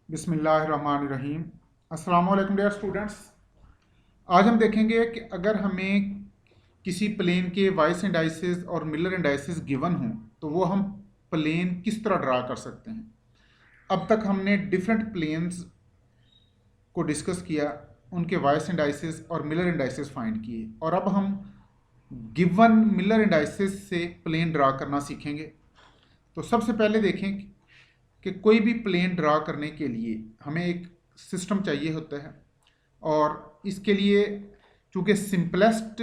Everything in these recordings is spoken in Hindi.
बिस्मिल्लाहिर्रहमानिर्रहीम। अस्सलाम वालेकुम डियर स्टूडेंट्स। आज हम देखेंगे कि अगर हमें किसी प्लेन के वाइस इंडाइसिस और मिलर इंडाइसिस गिवन हों तो वो हम प्लेन किस तरह ड्रा कर सकते हैं। अब तक हमने डिफरेंट प्लेन्स को डिस्कस किया, उनके वाइस इंडाइसिस और मिलर इंडाइसिस फाइंड किए, और अब हम गिवन मिलर इंडाइसिस से प्लेन ड्रा करना सीखेंगे। तो सबसे पहले देखें कि कोई भी प्लेन ड्रा करने के लिए हमें एक सिस्टम चाहिए होता है, और इसके लिए चूँकि simplest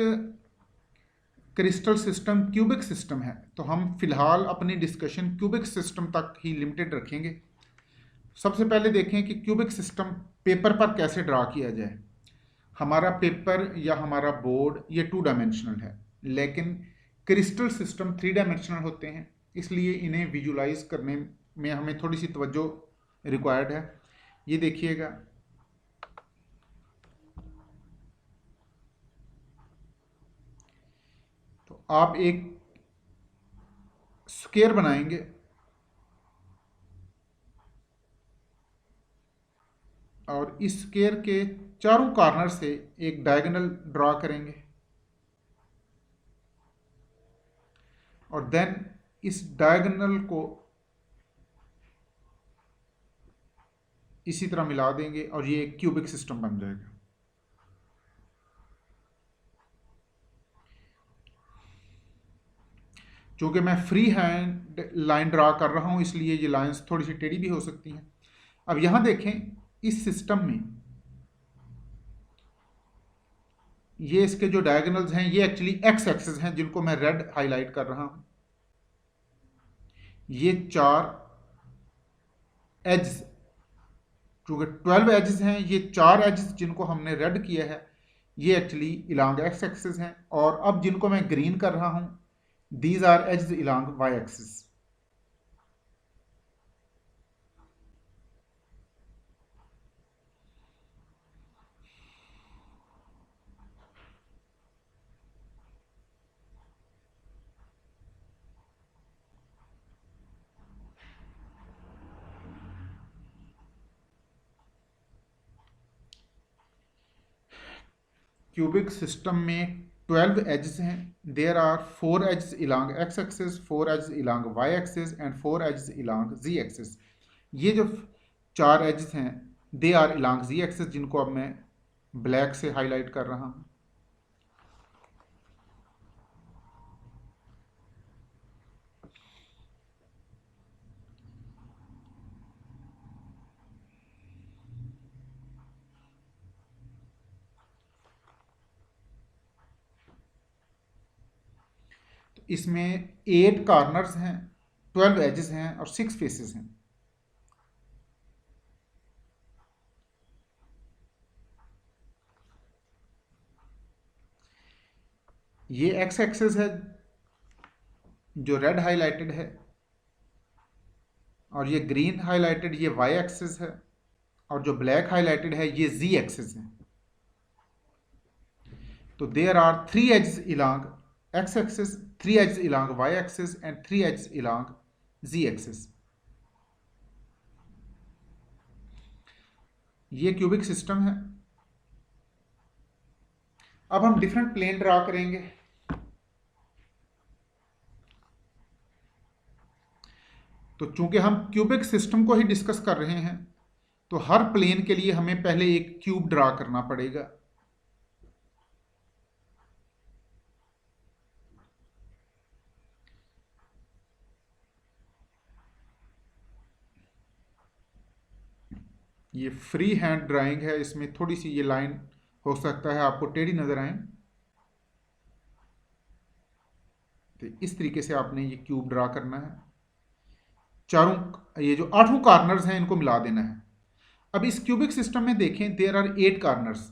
crystal system cubic system है तो हम फिलहाल अपनी डिस्कशन क्यूबिक सिस्टम तक ही लिमिटेड रखेंगे। सबसे पहले देखें कि क्यूबिक सिस्टम पेपर पर कैसे ड्रा किया जाए। हमारा पेपर या हमारा बोर्ड ये 2 डायमेंशनल है, लेकिन क्रिस्टल सिस्टम 3 डायमेंशनल होते हैं, इसलिए इन्हें विजुलाइज करने में हमें थोड़ी सी तवज्जो रिक्वायर्ड है। ये देखिएगा, तो आप एक स्क्वायर बनाएंगे और इस स्क्वायर के चारों कॉर्नर से एक डायगोनल ड्रा करेंगे, और देन इस डायगोनल को इसी तरह मिला देंगे और ये एक क्यूबिक सिस्टम बन जाएगा। चूँकि मैं फ्री हैंड लाइन ड्रा कर रहा हूँ इसलिए ये लाइंस थोड़ी सी टेढ़ी भी हो सकती हैं। अब यहाँ देखें, इस सिस्टम में ये इसके जो डायगोनल्स हैं ये एक्चुअली एक्स एक्सिस हैं, जिनको मैं रेड हाईलाइट कर रहा हूँ। ये 4 एज, चूँकि 12 एजेस हैं, ये 4 एजेस जिनको हमने रेड किया है ये एक्चुअली इलांग एक्स एक्सिस हैं, और अब जिनको मैं ग्रीन कर रहा हूँ these are edges along Y axis. Cubic system में 12 एजेस हैं। There are 4 edges along X axis, 4 edges along Y axis and 4 edges along Z axis. ये जो 4 एजेस हैं दे आर इलांग जी एक्सिस, जिनको अब मैं ब्लैक से हाईलाइट कर रहा हूँ। इसमें 8 कॉर्नर्स हैं, 12 एजेस हैं और 6 फेसेस हैं। ये एक्स एक्सिस है जो रेड हाईलाइटेड है, और ये ग्रीन हाईलाइटेड ये वाई एक्सिस है, और जो ब्लैक हाईलाइटेड है ये जी एक्सिस है। तो there are 3 edges along X axis, 3 edges along Y axis and 3 edges along Z axis. ये क्यूबिक सिस्टम है। अब हम डिफरेंट प्लेन ड्रा करेंगे। तो चूंकि हम क्यूबिक सिस्टम को ही डिस्कस कर रहे हैं तो हर प्लेन के लिए हमें पहले एक क्यूब ड्रा करना पड़ेगा। ये फ्री हैंड ड्राइंग है, इसमें थोड़ी सी ये लाइन हो सकता है आपको टेढ़ी नजर आए, तो इस तरीके से आपने ये क्यूब ड्रा करना है। चारों ये जो 8 कॉर्नर्स हैं इनको मिला देना है। अब इस क्यूबिक सिस्टम में देखें, देयर आर 8 कॉर्नर्स।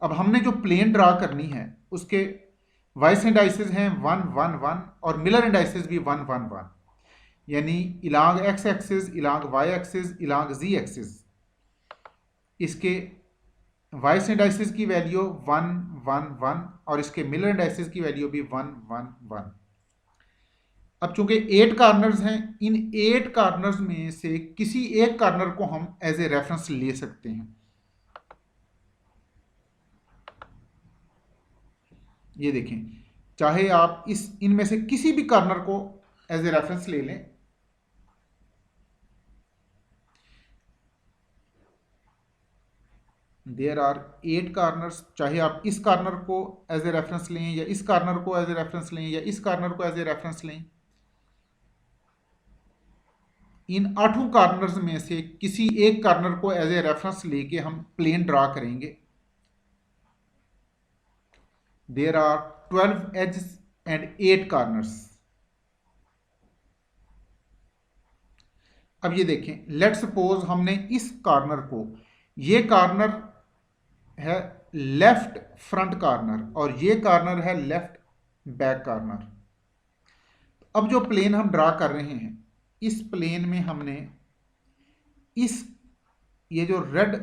अब हमने जो प्लेन ड्रा करनी है उसके वाइस इंडाइसिस हैं 1 1 1 और मिलर इंडाइसिस भी 1 1 1, यानी इलांग X axis, इलांग Y axis, इलांग Z axis. इसके वाइस इंडाइसिस की वैल्यू 1 1 1 और इसके मिलर इंडाइसिस की वैल्यू भी 1 1 1। अब चूंकि 8 कार्नर्स हैं, इन 8 कार्नर्स में से किसी एक कार्नर को हम एज ए रेफरेंस ले सकते हैं। ये देखें, चाहे आप इनमें से किसी भी कार्नर को एज ए रेफरेंस ले लें। देयर आर 8 कार्नर्स, चाहे आप इस कार्नर को एज ए रेफरेंस लें या इस कार्नर को एज ए रेफरेंस लें या इस कार्नर को एज ए रेफरेंस लें। इन 8 कार्नर्स में से किसी एक कार्नर को एज ए रेफरेंस लेके हम प्लेन ड्रा करेंगे। There are 12 edges and 8 corners. अब ये देखें, लेट सपोज हमने इस कार्नर को, ये कार्नर है लेफ्ट फ्रंट कार्नर और ये कार्नर है लेफ्ट बैक कार्नर। अब जो प्लेन हम ड्रा कर रहे हैं, इस प्लेन में हमने ये जो रेड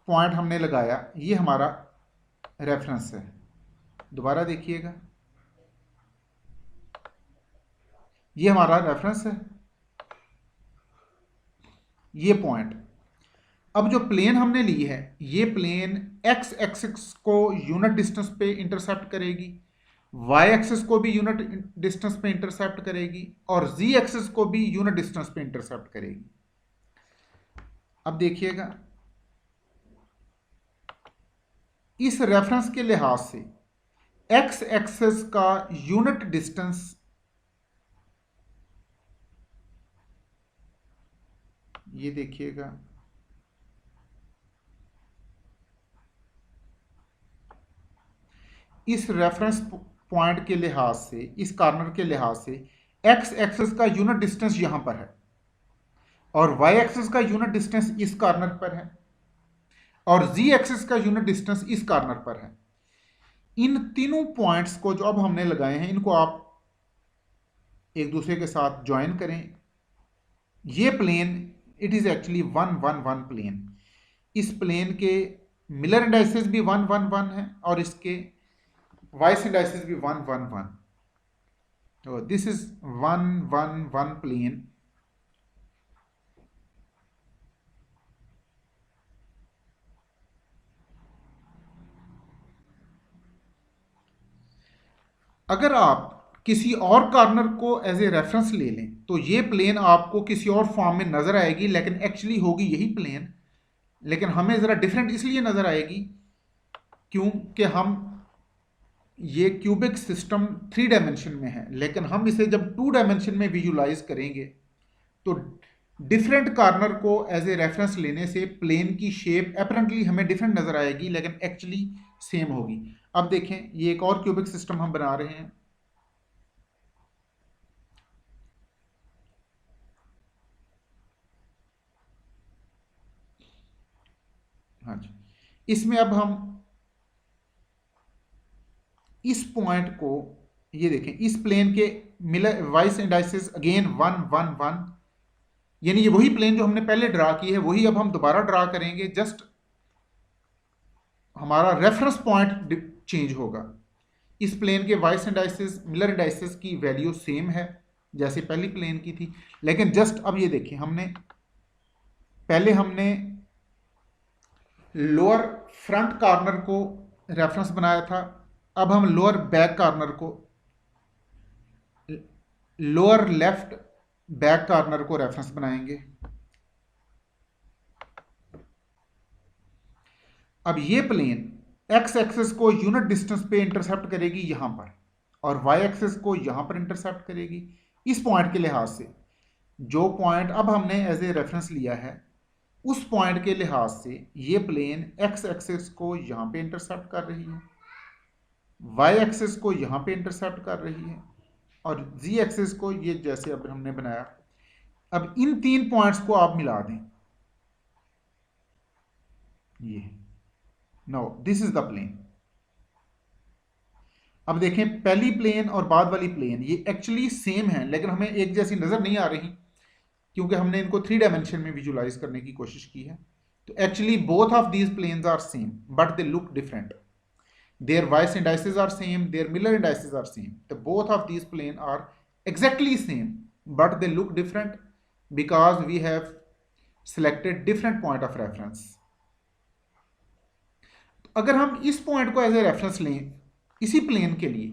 पॉइंट हमने लगाया, ये हमारा रेफरेंस है। दोबारा देखिएगा, ये हमारा रेफरेंस है, ये पॉइंट। अब जो प्लेन हमने ली है, ये प्लेन एक्स एक्सिस को यूनिट डिस्टेंस पे इंटरसेप्ट करेगी, वाई एक्सिस को भी यूनिट डिस्टेंस पे इंटरसेप्ट करेगी और जी एक्सिस को भी यूनिट डिस्टेंस पे इंटरसेप्ट करेगी। अब देखिएगा, इस रेफरेंस के लिहाज से एक्स एक्सिस का यूनिट डिस्टेंस ये देखिएगा, इस रेफरेंस पॉइंट के लिहाज से, इस कार्नर के लिहाज से एक्स एक्सिस का यूनिट डिस्टेंस यहां पर है और वाई एक्सिस का यूनिट डिस्टेंस इस कार्नर पर है और जी एक्सिस का यूनिट डिस्टेंस इस कार्नर पर है। इन तीनों पॉइंट्स को जो अब हमने लगाए हैं, इनको आप एक दूसरे के साथ ज्वाइन करें। ये plane it is actually 1 1 1 plane. इस प्लेन के मिलर इंडाइसेस भी 1 1 1 है और इसके वाइस इंडाइसेस भी 1 1 1। तो दिस इज 1 1 1 प्लेन। अगर आप किसी और कार्नर को एज ए रेफरेंस ले लें तो ये प्लेन आपको किसी और फॉर्म में नजर आएगी, लेकिन एक्चुअली होगी यही प्लेन, लेकिन हमें जरा डिफरेंट इसलिए नजर आएगी क्योंकि हम ये क्यूबिक सिस्टम 3 डायमेंशन में है, लेकिन हम इसे जब 2 डायमेंशन में विजुलाइज करेंगे तो डिफरेंट कार्नर को एज ए रेफरेंस लेने से प्लेन की शेप अपरेंटली हमें डिफरेंट नजर आएगी, लेकिन एक्चुअली सेम होगी। अब देखें, ये एक और क्यूबिक सिस्टम हम बना रहे हैं। हाँ जी, इसमें अब हम इस पॉइंट को, ये देखें, इस प्लेन के मिलर वाइस इंडाइसेस अगेन 1 1 1, यानी ये वही प्लेन जो हमने पहले ड्रा की है वही अब हम दोबारा ड्रा करेंगे, जस्ट हमारा रेफरेंस पॉइंट चेंज होगा। इस प्लेन के वाइस इंडाइसेस मिलर इंडाइसेस की वैल्यू सेम है जैसे पहली प्लेन की थी, लेकिन जस्ट अब ये देखिए, पहले हमने लोअर फ्रंट कार्नर को रेफरेंस बनाया था, अब हम लोअर बैक कार्नर को, लोअर लेफ्ट बैक कार्नर को रेफरेंस बनाएंगे। अब ये प्लेन एक्स एक्सिस को यूनिट डिस्टेंस पे इंटरसेप्ट करेगी यहां पर और वाई एक्सिस को यहां पर इंटरसेप्ट करेगी। इस पॉइंट के लिहाज से जो पॉइंट अब हमने एज ए रेफरेंस लिया है, उस पॉइंट के लिहाज से ये प्लेन एक्स एक्सिस को यहां पे इंटरसेप्ट कर रही है, वाई एक्सिस को यहां पे इंटरसेप्ट कर रही है और जी एक्सिस को ये जैसे अब हमने बनाया। अब इन 3 पॉइंट्स को आप मिला दें, ये no this is the plane. अब देखें, पहली प्लेन और बाद वाली प्लेन ये एक्चुअली सेम है, लेकिन हमें एक जैसी नजर नहीं आ रही क्योंकि हमने इनको 3 डायमेंशन में विजुलाइज करने की कोशिश की है। तो actually both of these planes are same but they look different. Their vice indices are same, their Miller indices are same. The both of these planes are exactly same but they look different because we have selected different point of reference. अगर हम इस पॉइंट को एज ए रेफरेंस लें इसी प्लेन के लिए,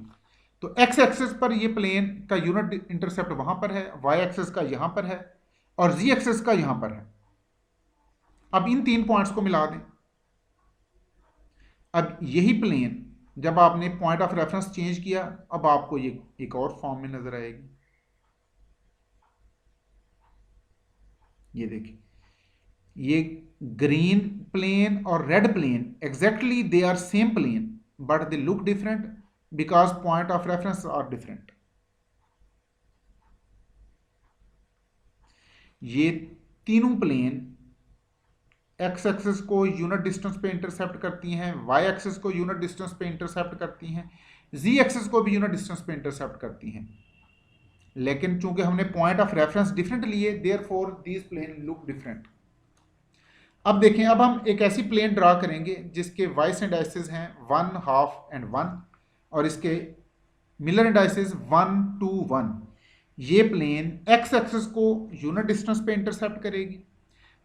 तो एक्स एक्सेस पर ये प्लेन का यूनिट इंटरसेप्ट वहां पर है, वाई एक्सेस का यहां पर है और जी एक्सेस का यहां पर है। अब इन तीन पॉइंट्स को मिला दें। अब यही प्लेन जब आपने पॉइंट ऑफ रेफरेंस चेंज किया, अब आपको ये एक और फॉर्म में नजर आएगी। ये देखिए, ये ग्रीन प्लेन और red plane exactly they are same plane but they look different because point of reference are different. ये तीनों प्लेन एक्स एक्सिस को यूनिट डिस्टेंस पे इंटरसेप्ट करती हैं, वाई एक्सिस को यूनिट डिस्टेंस पे इंटरसेप्ट करती हैं, जी एक्सिस को भी यूनिट डिस्टेंस पे इंटरसेप्ट करती हैं। लेकिन चूंकि हमने पॉइंट ऑफ रेफरेंस डिफरेंट लिए, therefore these plane look different. अब देखें, अब हम एक ऐसी प्लेन ड्रा करेंगे जिसके वाइस इंडाइसेस हैं 1, हाफ एंड 1 और इसके मिलर इंडाइसेस 1, 2, 1। ये प्लेन एक्स एक्सिस को यूनिट डिस्टेंस पे इंटरसेप्ट करेगी,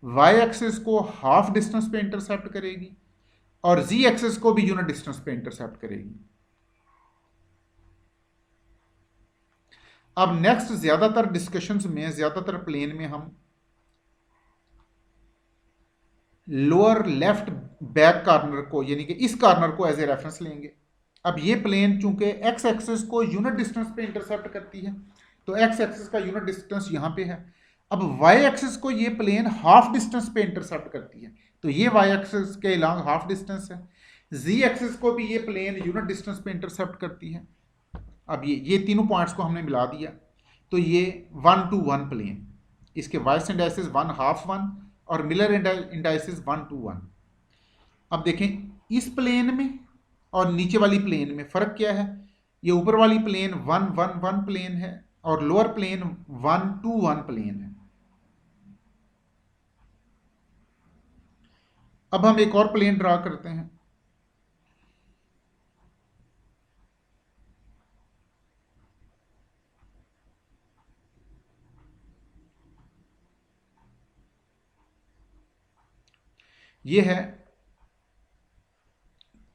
वाई एक्सिस को हाफ डिस्टेंस पे इंटरसेप्ट करेगी और जी एक्सिस को भी यूनिट डिस्टेंस पे इंटरसेप्ट करेगी। अब नेक्स्ट ज्यादातर डिस्कशंस में, ज्यादातर प्लेन में हम लोअर लेफ्ट बैक कॉर्नर को, यानी कि इस कॉर्नर को एज ए रेफरेंस लेंगे। अब ये प्लेन चूंकि एक्स एक्सिस को यूनिट डिस्टेंस पे इंटरसेप्ट करती है, तो एक्स एक्सिस का यूनिट डिस्टेंस यहां पे है। अब वाई एक्सिस को ये प्लेन हाफ डिस्टेंस पे इंटरसेप्ट करती है, तो ये वाई एक्सिस के लॉन्ग हाफ डिस्टेंस है। जी एक्सिस को भी ये प्लेन यूनिट डिस्टेंस पे इंटरसेप्ट करती है। अब ये तीनों पॉइंट्स को हमने मिला दिया, तो ये 1, 2, 1 प्लेन, इसके वाइस इंडाइसिस 1, हाफ 1 और मिलर इंडाइसिस 1, 2, 1। अब देखें, इस प्लेन में और नीचे वाली प्लेन में फर्क क्या है। ये ऊपर वाली प्लेन 1, 1, 1 प्लेन है और लोअर प्लेन 1, 2, 1 प्लेन है। अब हम एक और प्लेन ड्रा करते हैं। ये है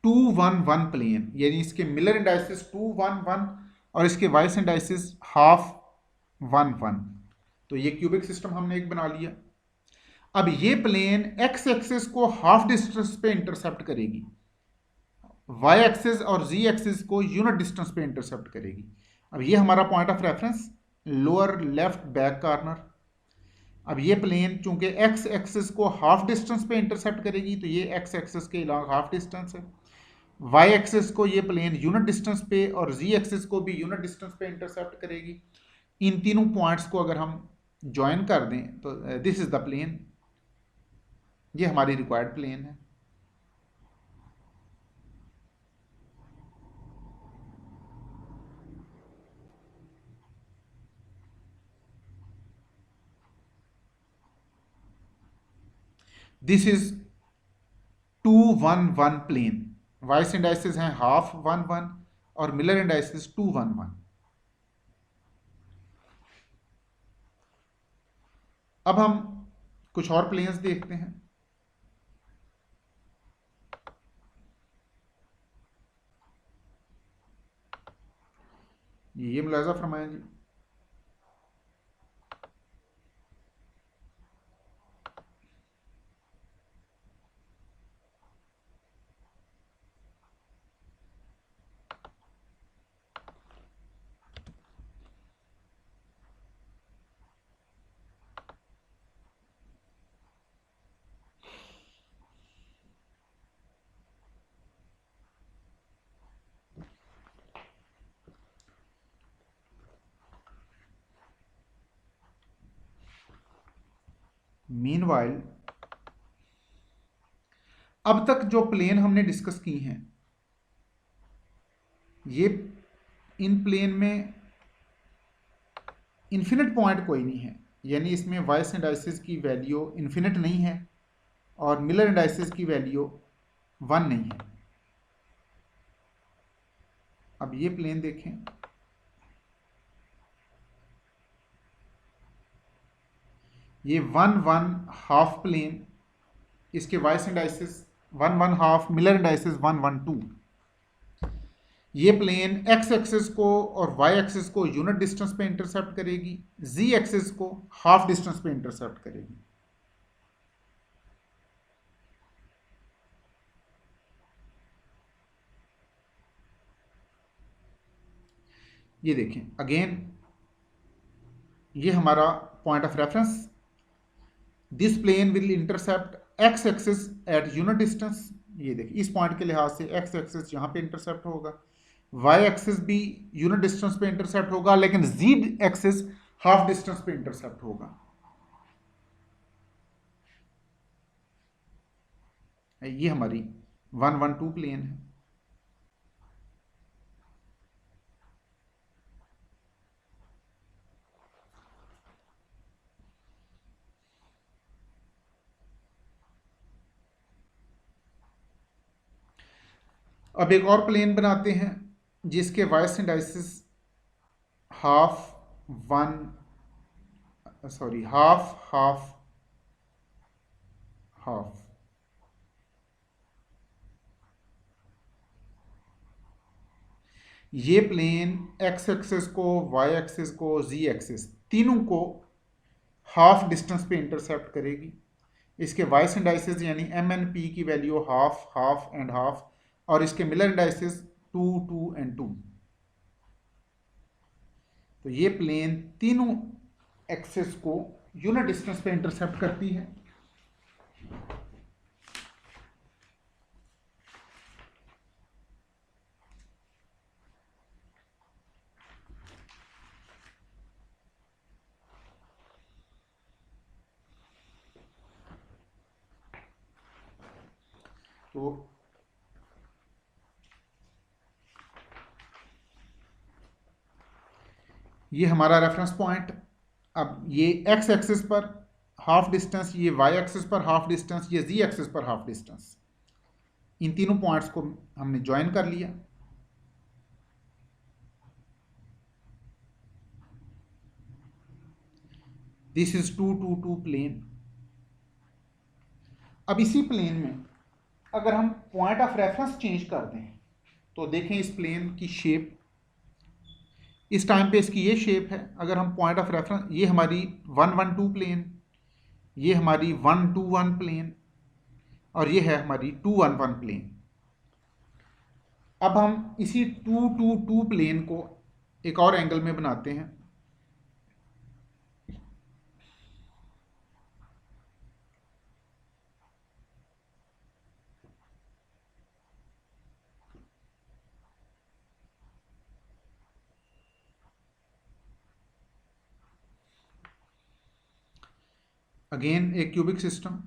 2, 1, 1 प्लेन, यानी इसके मिलर इंडाइसिस 2, 1, 1 और इसके वाइस इंडाइसिस हाफ 1, 1। तो ये क्यूबिक सिस्टम हमने एक बना लिया। अब ये प्लेन एक्स एक्सिस को हाफ डिस्टेंस पे इंटरसेप्ट करेगी, वाई एक्सिस और जी एक्सिस को यूनिट डिस्टेंस पे इंटरसेप्ट करेगी। अब ये हमारा point of reference lower left back corner. अब ये प्लेन चूंकि एक्स एक्सिस को हाफ डिस्टेंस पे इंटरसेप्ट करेगी, तो ये एक्स एक्सिस के लॉन्ग हाफ डिस्टेंस है। वाई एक्सिस को ये प्लेन यूनिट डिस्टेंस पे और जी एक्सिस को भी यूनिट डिस्टेंस पे इंटरसेप्ट करेगी। इन तीनों पॉइंट्स को अगर हम ज्वाइन कर दें तो दिस इज द प्लेन, ये हमारी रिक्वायर्ड प्लेन है। This is 2, 1, 1 plane. Weiss indices हैं हाफ 1, 1 और मिलर इंडाइसिस 2, 1, 1। अब हम कुछ और प्लेन्स देखते हैं। ये मुलाजा फरमाएं जी। मीनवाइल अब तक जो प्लेन हमने डिस्कस की हैं, ये इन प्लेन में इन्फिनिट पॉइंट कोई नहीं है, यानी इसमें वाइस इंडाइसिस की वैल्यू इन्फिनिट नहीं है और मिलर इंडाइसिस की वैल्यू 1 नहीं है। अब ये प्लेन देखें, ये 1 1/2 प्लेन, इसके वाइस इंडाइसिस 1 1/2, मिलर इंडाइसिस 1 1 2। ये प्लेन एक्स एक्सिस को और वाई एक्सिस को यूनिट डिस्टेंस पे इंटरसेप्ट करेगी, जी एक्सिस को हाफ डिस्टेंस पे इंटरसेप्ट करेगी। ये देखें अगेन, ये हमारा point of reference. This plane will intercept X axis at unit distance. ये देखिए इस पॉइंट के लिहाज से एक्स एक्सिस यहाँ पे इंटरसेप्ट होगा, वाई एक्सिस भी यूनिट डिस्टेंस पे इंटरसेप्ट होगा, लेकिन जी एक्सिस हाफ डिस्टेंस पे इंटरसेप्ट होगा। ये हमारी 1 1 2 प्लेन है। अब एक और प्लेन बनाते हैं जिसके vice indices half half half. ये प्लेन एक्स एक्सिस को, वाई एक्सिस को, जी एक्सिस तीनों को हाफ डिस्टेंस पे इंटरसेप्ट करेगी। इसके वाइस इंडाइसिस यानी एम एन पी की value half half and half, और इसके मिलर इंडाइसिस 2 2 एंड 2। तो ये प्लेन तीनों एक्सिस को यूनिट डिस्टेंस पे इंटरसेप्ट करती है। तो ये हमारा रेफरेंस पॉइंट। अब ये एक्स एक्सिस पर हाफ डिस्टेंस, ये वाई एक्सिस पर हाफ डिस्टेंस, ये जी एक्सिस पर हाफ डिस्टेंस, इन तीनों पॉइंट्स को हमने ज्वाइन कर लिया। This is 2 2 2 plane. अब इसी प्लेन में अगर हम पॉइंट ऑफ रेफरेंस चेंज कर दें तो देखें इस प्लेन की शेप, इस टाइम पे इसकी ये शेप है। अगर हम पॉइंट ऑफ रेफरेंस, ये हमारी 1 1 2 प्लेन, ये हमारी 1 2 1 प्लेन, और ये है हमारी 2 1 1 प्लेन। अब हम इसी 2 2 2 प्लेन को एक और एंगल में बनाते हैं। अगेन एक क्यूबिक सिस्टम।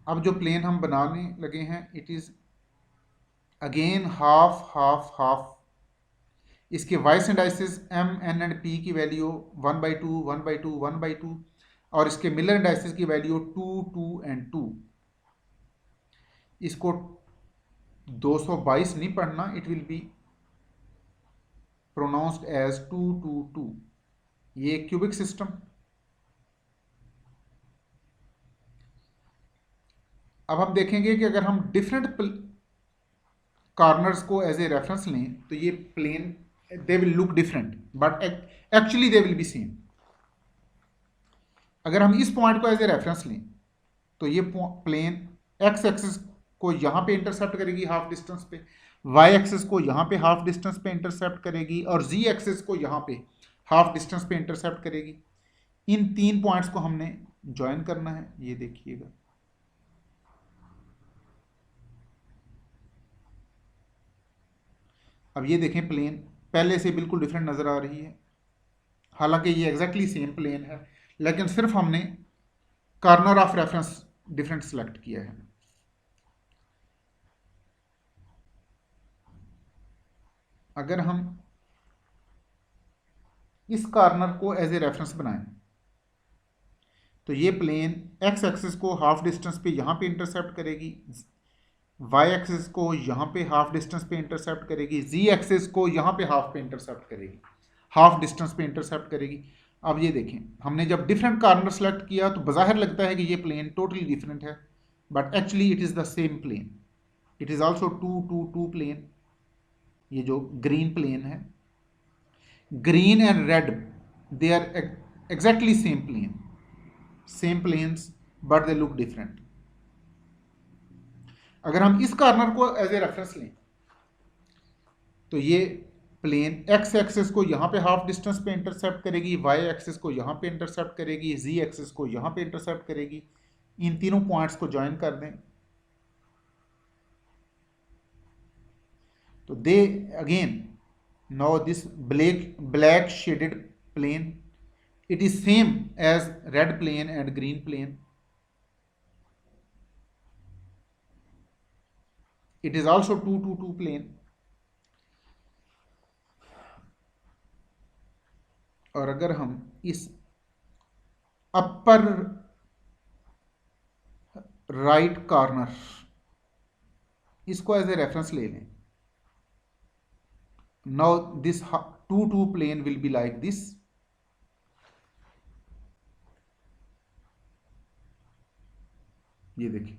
अब जो प्लेन हम बनाने लगे हैं it is again half half half. इसके Weiss indices M N and P की वैल्यू 1/2 1/2 1/2, और इसके मिलर इंडाइसिस की वैल्यू 2 2 एंड 2। इसको 222 नहीं पढ़ना, it will be pronounced as 2 2 2। ये क्यूबिक सिस्टम। अब हम देखेंगे कि अगर हम डिफरेंट कॉर्नर्स को एज ए रेफरेंस लें तो ये plane they will look different, but actually they will be same. अगर हम इस पॉइंट को एज ए रेफरेंस लें तो ये प्लेन एक्स एक्सिस को यहाँ पे इंटरसेप्ट करेगी हाफ डिस्टेंस पे, वाई एक्सिस को यहाँ पे हाफ डिस्टेंस पे इंटरसेप्ट करेगी, और जी एक्सिस को यहाँ पे हाफ डिस्टेंस पे इंटरसेप्ट करेगी। इन तीन पॉइंट्स को हमने ज्वाइन करना है। ये देखिएगा, अब ये देखें प्लेन पहले से बिल्कुल डिफरेंट नज़र आ रही है। हालांकि ये एग्जैक्टली सेम प्लेन है, लेकिन सिर्फ हमने corner of reference different select किया है। अगर हम इस कॉर्नर को एज ए रेफरेंस बनाएं तो ये प्लेन एक्स एक्सिस को हाफ डिस्टेंस पे यहाँ पे इंटरसेप्ट करेगी, वाई एक्सिस को यहाँ पे हाफ डिस्टेंस पे इंटरसेप्ट करेगी, जी एक्सिस को यहाँ पे हाफ पे इंटरसेप्ट करेगी, हाफ डिस्टेंस पे इंटरसेप्ट करेगी। अब ये देखें, हमने जब डिफरेंट कॉर्नर सेलेक्ट किया तो बाहर लगता है कि ये प्लेन टोटली डिफरेंट है, but actually it is the same plane. It is also 2 2 2 plane. ये जो ग्रीन प्लेन है, green and red, they are exactly same plane, same planes, but they look different. अगर हम इस कॉर्नर को एज ए रेफरेंस लें तो ये प्लेन एक्स एक्सिस को यहाँ पे हाफ डिस्टेंस पे इंटरसेप्ट करेगी, वाई एक्सिस को यहाँ पे इंटरसेप्ट करेगी, जी एक्सिस को यहाँ पे इंटरसेप्ट करेगी। इन तीनों पॉइंट्स को ज्वाइन कर दें तो they again now this black shaded plane, it is same as red plane and green plane. It is also 2 2 2 plane. और अगर हम इस अपर राइट कॉर्नर इसको एज ए रेफरेंस ले लें, now this 2 2 plane will be like this. ये देखिए,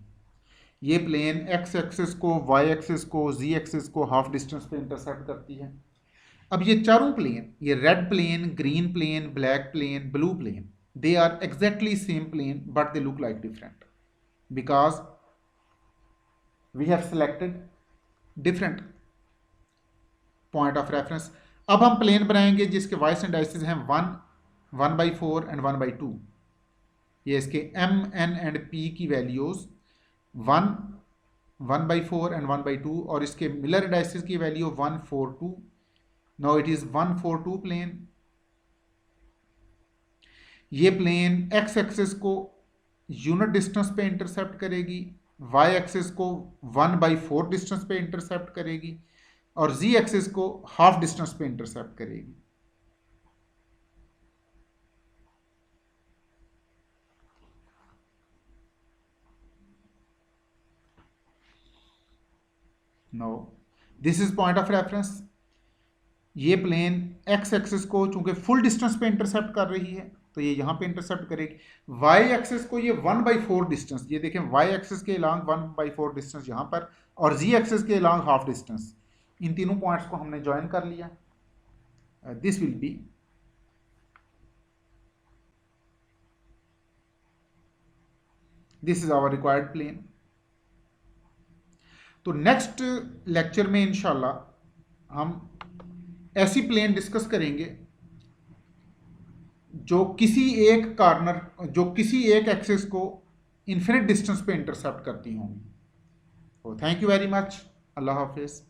ये प्लेन एक्स एक्सिस को, वाई एक्सिस को, जी एक्सिस को हाफ डिस्टेंस पे इंटरसेप्ट करती है। अब ये चारों प्लेन, ये red plane, green plane, black plane, blue plane, they are exactly same plane but they look like different because we have selected different point of reference. अब हम प्लेन बनाएंगे जिसके वाइस एंड आइसिस हैं 1 1/4 एंड 1/2। ये इसके एम एन एंड पी की वैल्यूज 1 1/4 एंड 1/2 और इसके मिलर इंडाइसिस की value 1 4 2। Now it is 1 4 2 plane. ये प्लेन एक्स एक्सिस को यूनिट डिस्टेंस पे इंटरसेप्ट करेगी, वाई एक्सिस को 1/4 डिस्टेंस पे इंटरसेप्ट करेगी और जी एक्सिस को हाफ डिस्टेंस पे इंटरसेप्ट करेगी। No this is point of reference. ये प्लेन एक्स एक्सिस को चूंकि फुल डिस्टेंस पे इंटरसेप्ट कर रही है तो ये यहाँ पे इंटरसेप्ट करेगी। वाई एक्सिस को ये 1/4 डिस्टेंस, ये देखें वाई एक्सिस के अलॉन्ग 1/4 डिस्टेंस यहाँ पर और जी एक्सिस के अलॉन्ग हाफ डिस्टेंस, इन तीनों पॉइंट्स को हमने ज्वाइन कर लिया। This will be this is our required plane. तो नेक्स्ट लेक्चर में इंशाल्लाह हम ऐसी प्लेन डिस्कस करेंगे जो किसी एक कॉर्नर, जो किसी एक एक्सिस को इन्फिनिट डिस्टेंस पे इंटरसेप्ट करती होंगी। तो थैंक यू वेरी मच। अल्लाह हाफिज़।